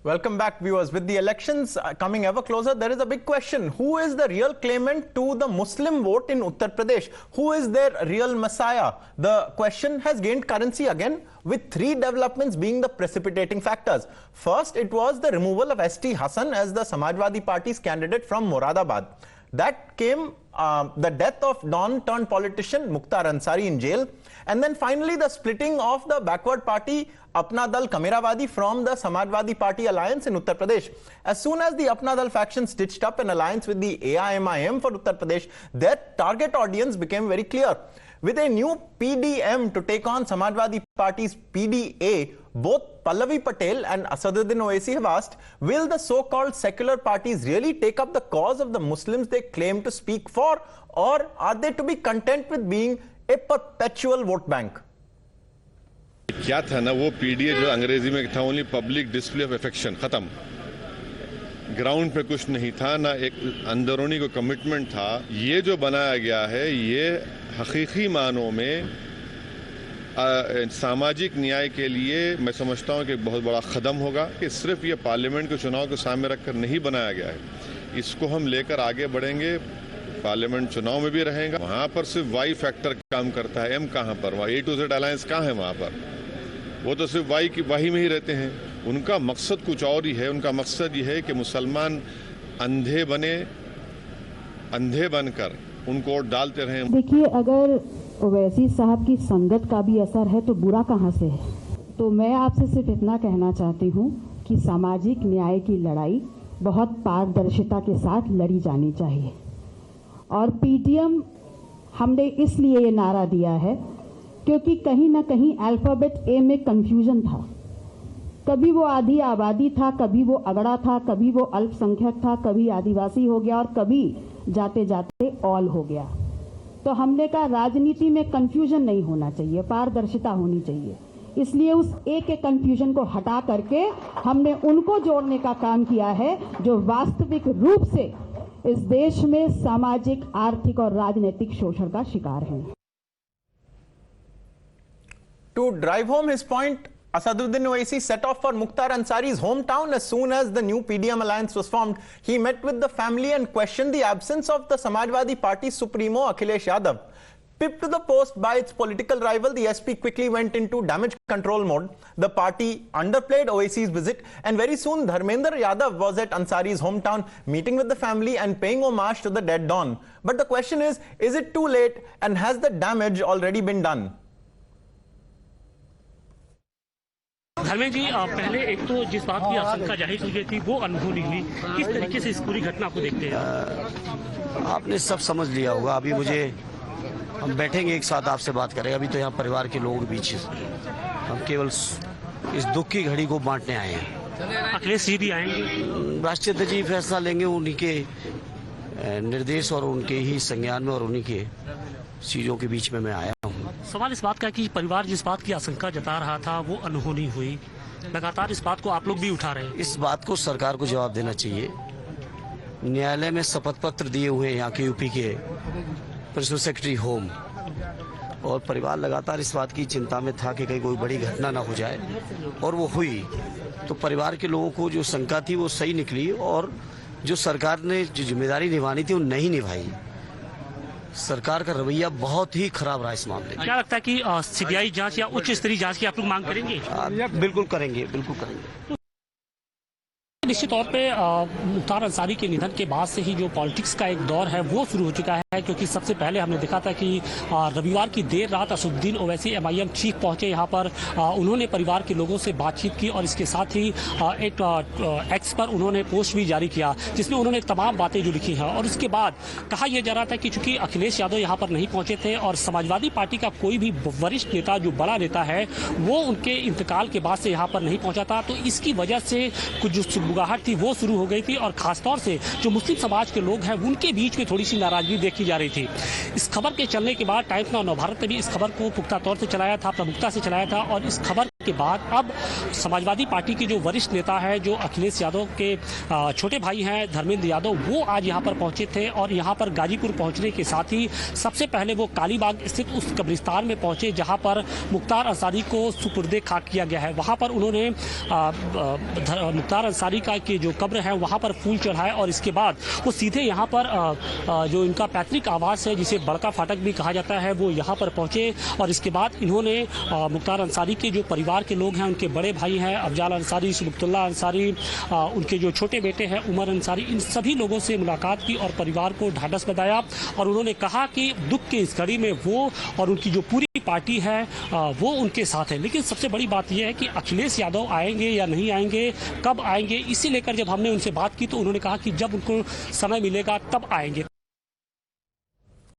Welcome back, viewers. With the elections coming ever closer, there is a big question. Who is the real claimant to the Muslim vote in Uttar Pradesh? Who is their real messiah? The question has gained currency again, with three developments being the precipitating factors. First, it was the removal of S.T. Hassan as the Samajwadi Party's candidate from Moradabad. That came the death of Don-turned-politician Mukhtar Ansari in jail. And then finally, the splitting of the backward party Apna Dal Kamerawadi from the Samajwadi Party alliance in Uttar Pradesh. As soon as the Apna Dal faction stitched up an alliance with the AIMIM for Uttar Pradesh, their target audience became very clear. With a new PDM to take on Samajwadi Party's PDA, both Pallavi Patel and Asaduddin Owaisi have asked, will the so-called secular parties really take up the cause of the Muslims they claim to speak for, or are they to be content with being a perpetual vote bank? क्या था ना, वो PDA जो अंग्रेजी में था, only public display of affection, खत्म। Ground पे कुछ नहीं था, ना एक अंदरूनी को कमिटमेंट था। ये जो बनाया गया है, ये हकीकी मानों में सामाजिक न्याय के लिए मैं समझता हूँ कि बहुत बड़ा कदम होगा। कि सिर्फ ये पार्लियामेंट के चुनाव को सामने रखकर नहीं बनाया गया है, इसको हम लेकर आगे बढ़ेंगे। पार्लियामेंट चुनाव में भी रहेगा। वहाँ पर सिर्फ वाई फैक्टर काम करता है, एम कहाँ पर? वहाँ A to Z अलायंस कहाँ है? वहाँ पर वो तो सिर्फ वाई में ही रहते हैं। उनका मकसद कुछ और ही है। उनका मकसद ये है कि मुसलमान अंधे बनकर उनको वोट डालते रहें। देखिए, अगर ओवैसी साहब की संगत का भी असर है तो बुरा कहाँ से है? तो मैं आपसे सिर्फ इतना कहना चाहती हूँ कि सामाजिक न्याय की लड़ाई बहुत पारदर्शिता के साथ लड़ी जानी चाहिए। और पीडीएम हमने इसलिए ये नारा दिया है क्योंकि कहीं ना कहीं अल्फाबेट ए में कंफ्यूजन था। कभी वो आधी आबादी था, कभी वो अगड़ा था, कभी वो अल्पसंख्यक था, कभी आदिवासी हो गया और कभी जाते जाते ऑल हो गया। तो हमने कहा राजनीति में कंफ्यूजन नहीं होना चाहिए, पारदर्शिता होनी चाहिए। इसलिए उस ए के कंफ्यूजन को हटा करके हमने उनको जोड़ने का काम किया है जो वास्तविक रूप से इस देश में सामाजिक, आर्थिक और राजनीतिक शोषण का शिकार हैं। To drive home his point, Asaduddin Owaisi set off for Mukhtar Ansari's hometown as soon as the new PDM alliance was formed. He met with the family and questioned the absence of the Samajwadi Party supremo Akhilesh Yadav. Pipped to the post by its political rival, the SP quickly went into damage control mode. The party underplayed Owaisi's visit, and very soon Dharmendra Yadav was at Ansari's hometown, meeting with the family and paying homage to the dead Don. But the question is it too late, and has the damage already been done? Dharmendra ji, पहले एक तो जिस बात की आशंका जाहिर की गई थी वो अनहोनी हुई, किस तरीके से इस पूरी घटना को देखते हैं? आपने सब समझ लिया होगा। अभी हम बैठेंगे एक साथ, आपसे बात करेंगे। अभी तो यहाँ परिवार के लोगों के बीच हम केवल इस दुख की घड़ी को बांटने आए हैं। अखिलेश जी भी आएंगे, राष्ट्रीय अध्यक्ष जी फैसला लेंगे। उन्हीं के निर्देश और उनके ही संज्ञान में और उन्हीं के चीजों के बीच में मैं आया हूँ। सवाल इस बात का कि परिवार जिस बात की आशंका जता रहा था वो अनहोनी हुई, लगातार इस बात को आप लोग भी उठा रहे हैं। इस बात को सरकार को जवाब देना चाहिए। न्यायालय में शपथ पत्र दिए हुए यहाँ के यूपी के प्रिंसिपल सेक्रेटरी होम, और परिवार लगातार इस बात की चिंता में था कि कहीं कोई बड़ी घटना ना हो जाए, और वो हुई। तो परिवार के लोगों को जो शंका थी वो सही निकली, और जो सरकार ने जो जिम्मेदारी निभानी थी वो नहीं निभाई। सरकार का रवैया बहुत ही खराब रहा इस मामले में। क्या लगता है कि सीबीआई जांच या उच्च स्तरीय जांच की आप लोग मांग करेंगे? बिल्कुल करेंगे, बिल्कुल करेंगे। निश्चित तौर पे मुख्तार अंसारी के निधन के बाद से ही जो पॉलिटिक्स का एक दौर है वो शुरू हो चुका है, क्योंकि सबसे पहले हमने देखा था कि रविवार की देर रात असदुद्दीन ओवैसी एमआईएम चीफ पहुंचे यहाँ पर। उन्होंने परिवार के लोगों से बातचीत की और इसके साथ ही एक एक्स पर उन्होंने पोस्ट भी जारी किया जिसमें उन्होंने तमाम बातें जो लिखी हैं। और उसके बाद कहा यह जा रहा था कि चूंकि अखिलेश यादव यहाँ पर नहीं पहुंचे थे और समाजवादी पार्टी का कोई भी वरिष्ठ नेता जो बड़ा नेता है वो उनके इंतकाल के बाद से यहाँ पर नहीं पहुंचा था, तो इसकी वजह से कुछ जो सुगबुगाहट थी वो शुरू हो गई थी। और खासतौर से जो मुस्लिम समाज के लोग हैं उनके बीच में थोड़ी सी नाराजगी देखी जा रही थी। इस खबर के चलने के बाद टाइम्स नाउ नवभारत ने भी इस खबर को पुख्ता तौर से चलाया था, प्रमुखता से चलाया था, और इस खबर के बाद अब समाजवादी पार्टी के जो वरिष्ठ नेता है, जो अखिलेश यादव के छोटे भाई हैं धर्मेंद्र यादव, वो आज यहाँ पर पहुंचे थे और यहाँ पर गाजीपुर पहुंचने के साथ ही सबसे पहले वो कालीबाग स्थित उस कब्रिस्तान में पहुंचे जहाँ पर मुख्तार अंसारी को सुपुर्दे खाक किया गया है। वहाँ पर उन्होंने मुख्तार अंसारी का की जो कब्र है वहाँ पर फूल चढ़ाए और इसके बाद वो सीधे यहाँ पर जो इनका पैतृक आवास है, जिसे बड़का फाटक भी कहा जाता है, वो यहाँ पर पहुंचे और इसके बाद इन्होंने मुख्तार अंसारी के जो परिवार के लोग हैं, उनके बड़े भाई हैं अफजाल अंसारी, सुबुक्तुल्लाह अंसारी, उनके जो छोटे बेटे हैं उमर अंसारी, इन सभी लोगों से मुलाकात की और परिवार को ढांढस बंधाया और उन्होंने कहा कि दुख की इस घड़ी में वो और उनकी जो पूरी पार्टी है वो उनके साथ है। लेकिन सबसे बड़ी बात यह है कि अखिलेश यादव आएंगे या नहीं आएंगे, कब आएंगे, इसी लेकर जब हमने उनसे बात की तो उन्होंने कहा कि जब उनको समय मिलेगा तब आएंगे।